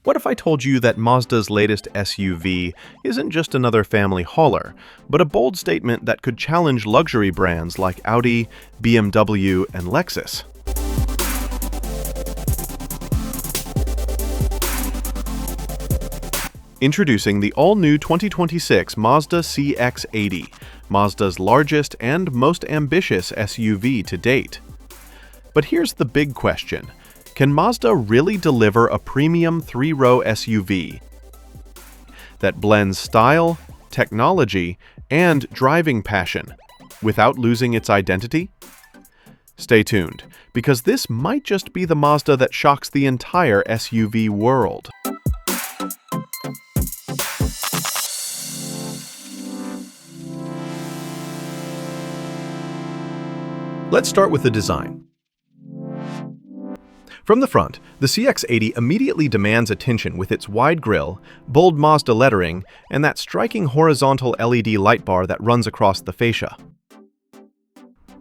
What if I told you that Mazda's latest SUV isn't just another family hauler, but a bold statement that could challenge luxury brands like Audi, BMW, and Lexus? Introducing the all-new 2026 Mazda CX-80, Mazda's largest and most ambitious SUV to date. But here's the big question. Can Mazda really deliver a premium three-row SUV that blends style, technology, and driving passion without losing its identity? Stay tuned, because this might just be the Mazda that shocks the entire SUV world. Let's start with the design. From the front, the CX-80 immediately demands attention with its wide grille, bold Mazda lettering, and that striking horizontal LED light bar that runs across the fascia.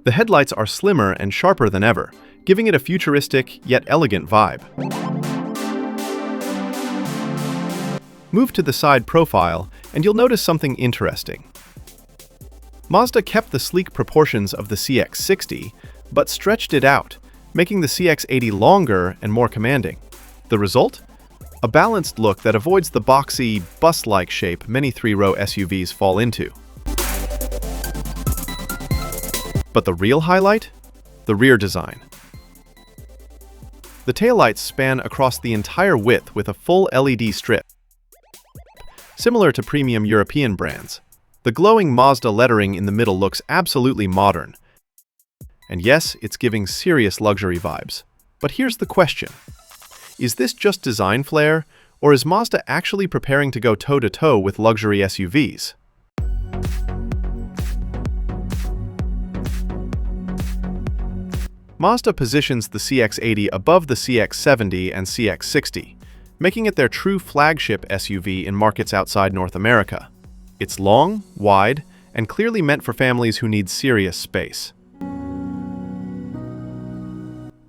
The headlights are slimmer and sharper than ever, giving it a futuristic yet elegant vibe. Move to the side profile, and you'll notice something interesting. Mazda kept the sleek proportions of the CX-60, but stretched it out, making the CX-80 longer and more commanding. The result? A balanced look that avoids the boxy, bus-like shape many three-row SUVs fall into. But the real highlight? The rear design. The taillights span across the entire width with a full LED strip, similar to premium European brands. The glowing Mazda lettering in the middle looks absolutely modern. And yes, it's giving serious luxury vibes. But here's the question. Is this just design flair, or is Mazda actually preparing to go toe-to-toe with luxury SUVs? Mazda positions the CX-80 above the CX-70 and CX-60, making it their true flagship SUV in markets outside North America. It's long, wide, and clearly meant for families who need serious space.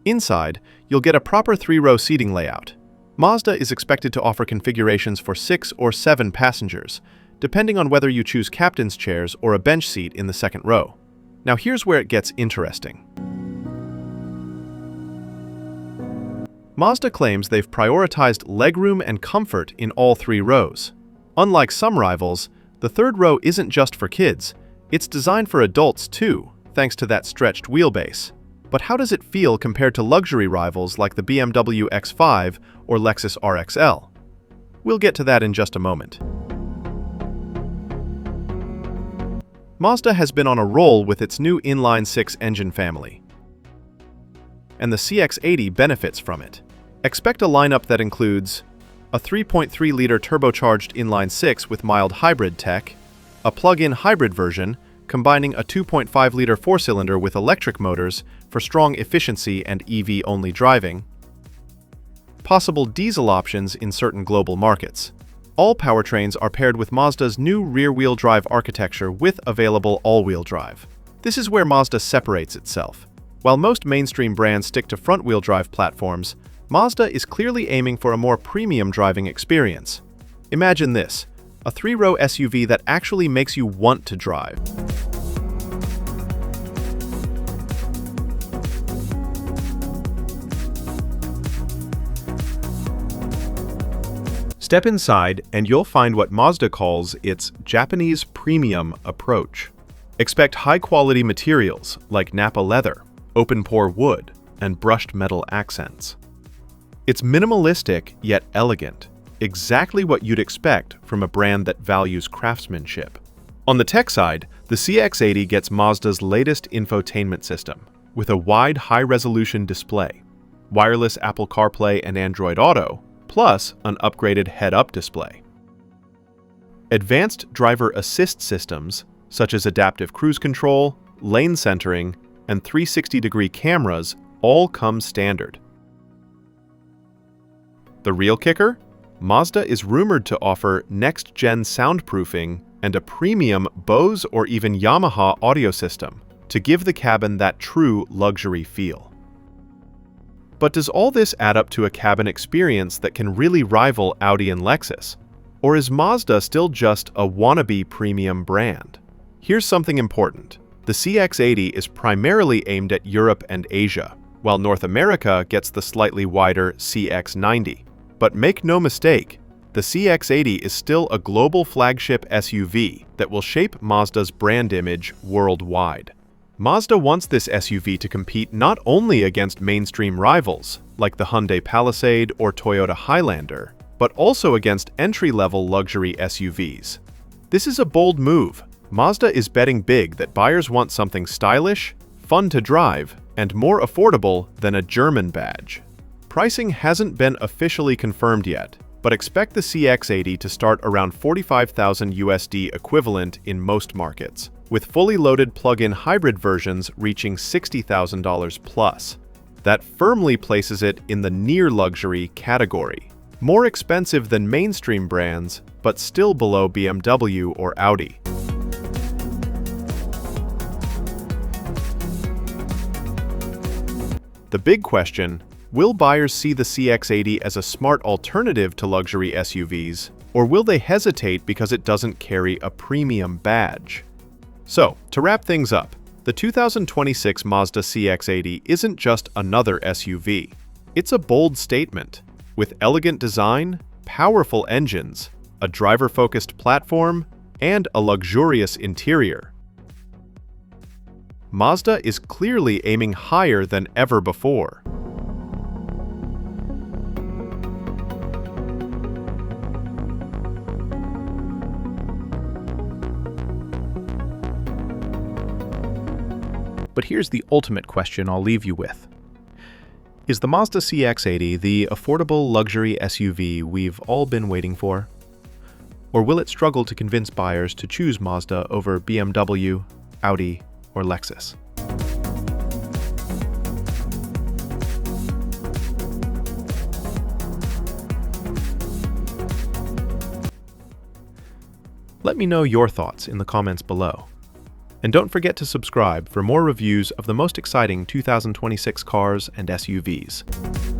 Inside, you'll get a proper three-row seating layout. Mazda is expected to offer configurations for 6 or 7 passengers, depending on whether you choose captain's chairs or a bench seat in the second row. Now here's where it gets interesting. Mazda claims they've prioritized legroom and comfort in all 3 rows. Unlike some rivals, the third row isn't just for kids, it's designed for adults too, thanks to that stretched wheelbase. But how does it feel compared to luxury rivals like the BMW X5 or Lexus RXL? We'll get to that in just a moment. Mazda has been on a roll with its new inline-six engine family, and the CX-80 benefits from it. Expect a lineup that includes a 3.3-liter turbocharged inline-six with mild hybrid tech, a plug-in hybrid version combining a 2.5-liter four-cylinder with electric motors for strong efficiency and EV-only driving, possible diesel options in certain global markets. All powertrains are paired with Mazda's new rear-wheel drive architecture with available all-wheel drive. This is where Mazda separates itself. While most mainstream brands stick to front-wheel drive platforms, Mazda is clearly aiming for a more premium driving experience. Imagine this, a three-row SUV that actually makes you want to drive. Step inside and you'll find what Mazda calls its Japanese premium approach. Expect high-quality materials like Nappa leather, open-pore wood, and brushed metal accents. It's minimalistic yet elegant, exactly what you'd expect from a brand that values craftsmanship. On the tech side, the CX-80 gets Mazda's latest infotainment system, with a wide high-resolution display, wireless Apple CarPlay and Android Auto, plus an upgraded head-up display. Advanced driver assist systems, such as adaptive cruise control, lane centering, and 360-degree cameras, all come standard. The real kicker? Mazda is rumored to offer next-gen soundproofing and a premium Bose or even Yamaha audio system to give the cabin that true luxury feel. But does all this add up to a cabin experience that can really rival Audi and Lexus? Or is Mazda still just a wannabe premium brand? Here's something important. The CX-80 is primarily aimed at Europe and Asia, while North America gets the slightly wider CX-90. But make no mistake, the CX-80 is still a global flagship SUV that will shape Mazda's brand image worldwide. Mazda wants this SUV to compete not only against mainstream rivals, like the Hyundai Palisade or Toyota Highlander, but also against entry-level luxury SUVs. This is a bold move. Mazda is betting big that buyers want something stylish, fun to drive, and more affordable than a German badge. Pricing hasn't been officially confirmed yet, but expect the CX-80 to start around $45,000 USD equivalent in most markets, with fully loaded plug-in hybrid versions reaching $60,000 plus. That firmly places it in the near-luxury category. More expensive than mainstream brands, but still below BMW or Audi. The big question: will buyers see the CX-80 as a smart alternative to luxury SUVs, or will they hesitate because it doesn't carry a premium badge? So, to wrap things up, the 2026 Mazda CX-80 isn't just another SUV. It's a bold statement. With elegant design, powerful engines, a driver-focused platform, and a luxurious interior, Mazda is clearly aiming higher than ever before. But here's the ultimate question I'll leave you with. Is the Mazda CX-80 the affordable luxury SUV we've all been waiting for? Or will it struggle to convince buyers to choose Mazda over BMW, Audi, or Lexus? Let me know your thoughts in the comments below. And don't forget to subscribe for more reviews of the most exciting 2026 cars and SUVs.